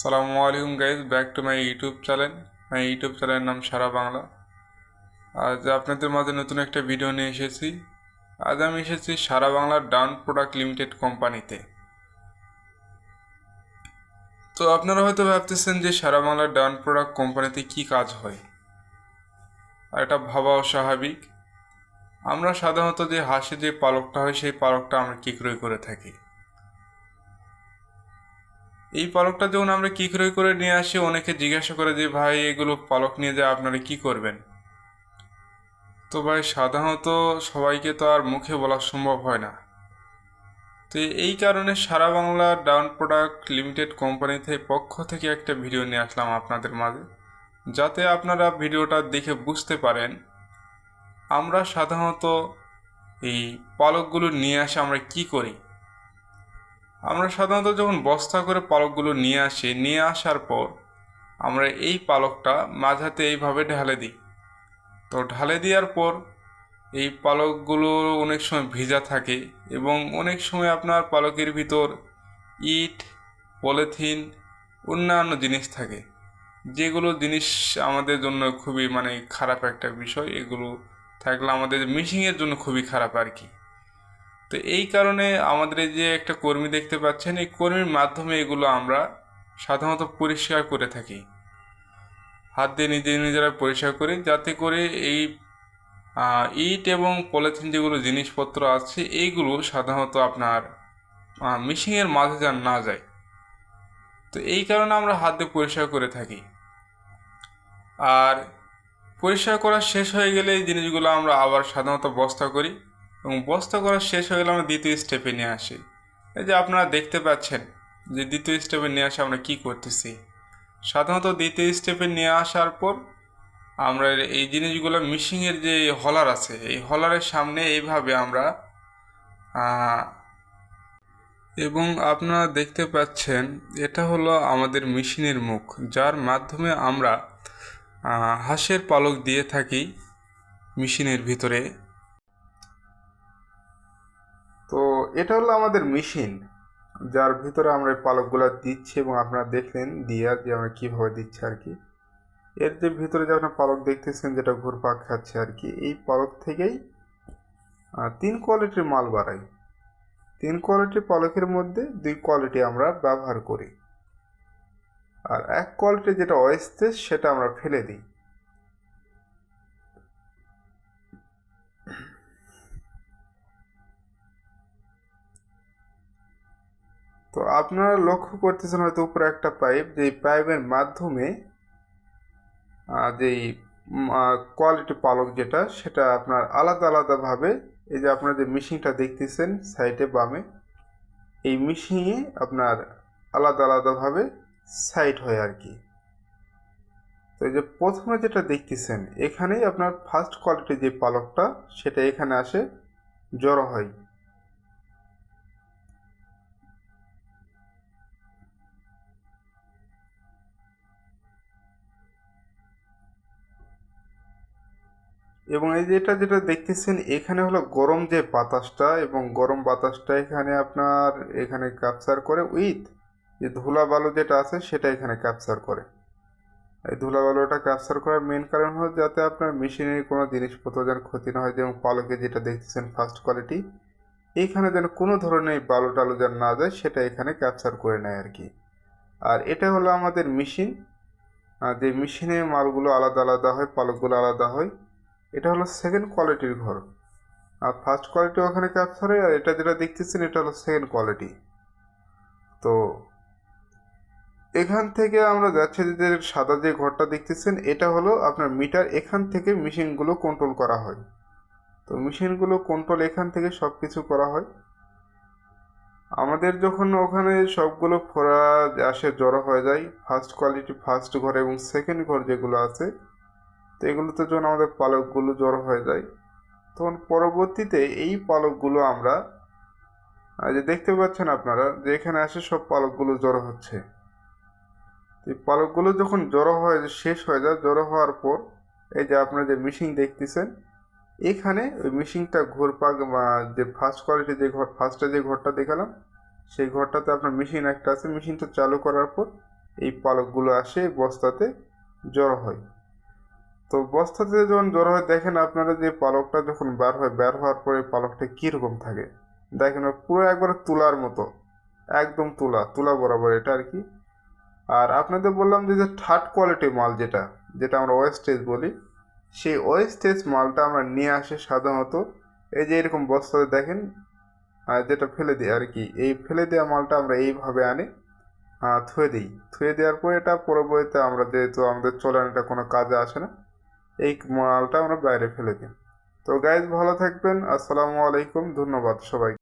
আসসালামু আলাইকুম guys, back to my YouTube channel. My YouTube চ্যানেলের নাম সারা বাংলা। আজ আপনাদের মাঝে নতুন একটা ভিডিও নিয়ে এসেছি। আজ আমি এসেছি সারা বাংলার ডাউন প্রোডাক্ট লিমিটেড কোম্পানিতে। তো আপনারা হয়তো ভাবতেছেন যে সারা বাংলার ডাউন প্রোডাক্ট কোম্পানিতে কি কাজ হয়, আর এটা ভাবা অস্বাভাবিক। আমরা সাধারণত যে হাঁসের যে পালকটা হয় সেই পালকটা আমরা ক্রয় করে থাকি। এই পালকটা যখন আমরা ক্রয় করে নিয়ে আসি, অনেকে জিজ্ঞাসা করে যে ভাই এগুলো পালক নিয়ে যায় আপনারা কি করবেন। তো ভাই সাধারণত সবাইকে তো আর মুখে বলা সম্ভব হয় না। তো এই কারণে সারা বাংলা ডাউন প্রোডাক্ট লিমিটেড কোম্পানিতে পক্ষ থেকে একটা ভিডিও নিয়ে আসলাম আপনাদের মাঝে, যাতে আপনারা ভিডিওটা দেখে বুঝতে পারেন আমরা সাধারণত এই পালকগুলো নিয়ে আসে আমরা কি করি। আমরা সাধারণত যখন বস্তা করে পালকগুলো নিয়ে আসি, নিয়ে আসার পর আমরা এই পালকটা মাঝাতে এইভাবে ঢালে দিই। তো ঢালে দেওয়ার পর এই পালকগুলো অনেক সময় ভিজা থাকে এবং অনেক সময় আপনার পালকের ভিতর ইট, পলিথিন, অন্যান্য জিনিস থাকে, যেগুলো জিনিস আমাদের জন্য খুবই খারাপ একটা বিষয়। এগুলো থাকলে আমাদের মিশিংয়ের জন্য খুবই খারাপ আর কি। তো এই কারণে আমাদের এই যে একটা কর্মী দেখতে পাচ্ছেন, এই কর্মীর মাধ্যমে এগুলো আমরা সাধারণত পরিষ্কার করে থাকি। হাত দিয়ে নিজেরা পরিষ্কার করি, যাতে করে এই ইট এবং পলিথিন যেগুলো জিনিসপত্র আছে এইগুলো সাধারণত আপনার মিশিংয়ের মাঝে যেন না যায়। তো এই কারণে আমরা হাত দিয়ে পরিষ্কার করে থাকি। আর পরিষ্কার করা শেষ হয়ে গেলে এই জিনিসগুলো আমরা আবার সাধারণত বস্তা করি, এবং বস্তা করা শেষ হয়ে গেলে আমরা দ্বিতীয় স্টেপে নিয়ে আসি। এই যে আপনারা দেখতে পাচ্ছেন যে দ্বিতীয় স্টেপে নিয়ে আসে আমরা কি করতেছি। সাধারণত দ্বিতীয় স্টেপে নিয়ে আসার পর আমরা এই জিনিসগুলো মিশিংয়ের যে হলার আছে, এই হলারের সামনে এইভাবে আমরা এবং আপনারা দেখতে পাচ্ছেন এটা হলো আমাদের মেশিনের মুখ, যার মাধ্যমে আমরা হাঁসের পালক দিয়ে থাকি মেশিনের ভিতরে। তো এটা হলো আমাদের মেশিন, যার ভিতরে আমরা এই পালকগুলো দিচ্ছি, এবং আপনারা দেখলেন দিয়ে যে আমরা কীভাবে দিচ্ছি আর কি। এর যে ভিতরে যে আপনার পালক দেখতেছেন যেটা ঘুরপাক খাচ্ছে আর কি, এই পালক থেকেই 3 কোয়ালিটির মাল বাড়াই। 3 কোয়ালিটির পালকের মধ্যে 2 কোয়ালিটি আমরা ব্যবহার করি, আর 1 কোয়ালিটি যেটা অয়েস্টেজ সেটা আমরা ফেলে দিই। তো আপনারা লক্ষ্য করতেছেন হয়তো উপরে একটা পাইপ, যেই পাইপের মাধ্যমে যেই কোয়ালিটি পালক যেটা সেটা আপনার আলাদা আলাদাভাবে, এই যে আপনার যে মেশিনটা দেখতেছেন সাইডে বামে, এই মেশিনে আপনার আলাদা আলাদাভাবে সাইড হয় আর কি। তো এই যে প্রথমে যেটা দেখতেছেন এখানেই আপনার ফার্স্ট কোয়ালিটি যে পালকটা সেটা এখানে আসে জড়ো হয়, এবং এই যেটা যেটা দেখতেছেন এখানে হলো গরম যে বাতাসটা, এবং গরম বাতাসটা এখানে আপনার এখানে ক্যাপচার করে উইথ যে ধুলা বালু যেটা আছে সেটা এখানে ক্যাপচার করে। এই ধুলা বালুটা ক্যাপচার করার মেন কারণ হলো যাতে আপনার মেশিনের কোনো জিনিসপত্র যেন ক্ষতি না হয়, যেমন পালকে যেটা দেখতেছেন ফার্স্ট কোয়ালিটি, এইখানে যেন কোনো ধরনের বালু টালু যেন না যায় সেটা এখানে ক্যাপচার করে নেয় আর কি। আর এটা হলো আমাদের মেশিন, যে মেশিনে মালগুলো আলাদা আলাদা হয়, পালকগুলো আলাদা হয়। এটা হলো সেকেন্ড কোয়ালিটির ঘর, আর ফার্স্ট কোয়ালিটি ওখানে ক্যাপচার হয়, আর এটা যেটা দেখতেছেন এটা হলো সেকেন্ড কোয়ালিটি। তো এখান থেকে আমরা যাচ্ছে যে সাদা যে ঘরটা দেখতেছেন এটা হলো আপনার মিটার, এখান থেকে মেশিনগুলো কন্ট্রোল করা হয়। তো মেশিনগুলো কন্ট্রোল এখান থেকে সব কিছু করা হয়। আমাদের যখন ওখানে সবগুলো ফোড়া আসে জড়ো হয়ে যায় ফার্স্ট কোয়ালিটি ফার্স্ট ঘর এবং সেকেন্ড ঘর যেগুলো আছে, তো এগুলোতে যখন আমাদের পালকগুলো জড়ো হয়ে যায় তখন পরবর্তীতে এই পালকগুলো আমরা যে দেখতে পাচ্ছেন আপনারা যে এখানে আসে সব পালকগুলো জড়ো হচ্ছে। এই পালকগুলো যখন জড়ো হয়ে শেষ হয়ে যায়, জড়ো হওয়ার পর এই যে আপনারা যে মেশিন দেখতেছেন এখানে ওই মেশিনটা ঘুরপাক, যে ফার্স্ট কোয়ালিটি যে ঘর ফার্স্টে যে ঘরটা দেখালাম সেই ঘরটাতে আপনার মেশিন একটা আছে, মেশিনটা চালু করার পর এই পালকগুলো আসে এই বস্তাতে জড়ো হয়। তো বস্তাতে যখন জড়ো হয় দেখেন আপনারা যে পালকটা যখন বের হওয়ার পরে পালকটা কীরকম থাকে, দেখেন পুরো একবার তুলার মতো, একদম তুলা তুলা বরাবর এটা আর কি। আর আপনাদের বললাম যে থার্ড কোয়ালিটি মাল যেটা যেটা আমরা ওয়েস্টেজ বলি, সেই ওয়েস্টেজ মালটা আমরা নিয়ে আসি সাধারণত এই যে এরকম বস্তাতে দেখেন, যেটা ফেলে দিই আর কি, এই ফেলে দেওয়া মালটা আমরা এইভাবে আনি, থুয়ে দিই। থুয়ে দেওয়ার পর এটা পরবর্তীতে আমরা যেহেতু আমাদের চলেন এটা কোনো কাজে আসে না, এই মালটা আমরা বাইরে ফেলে দিই। তো গাইজ ভালো থাকবেন, আসসালামু আলাইকুম, ধন্যবাদ সবাই।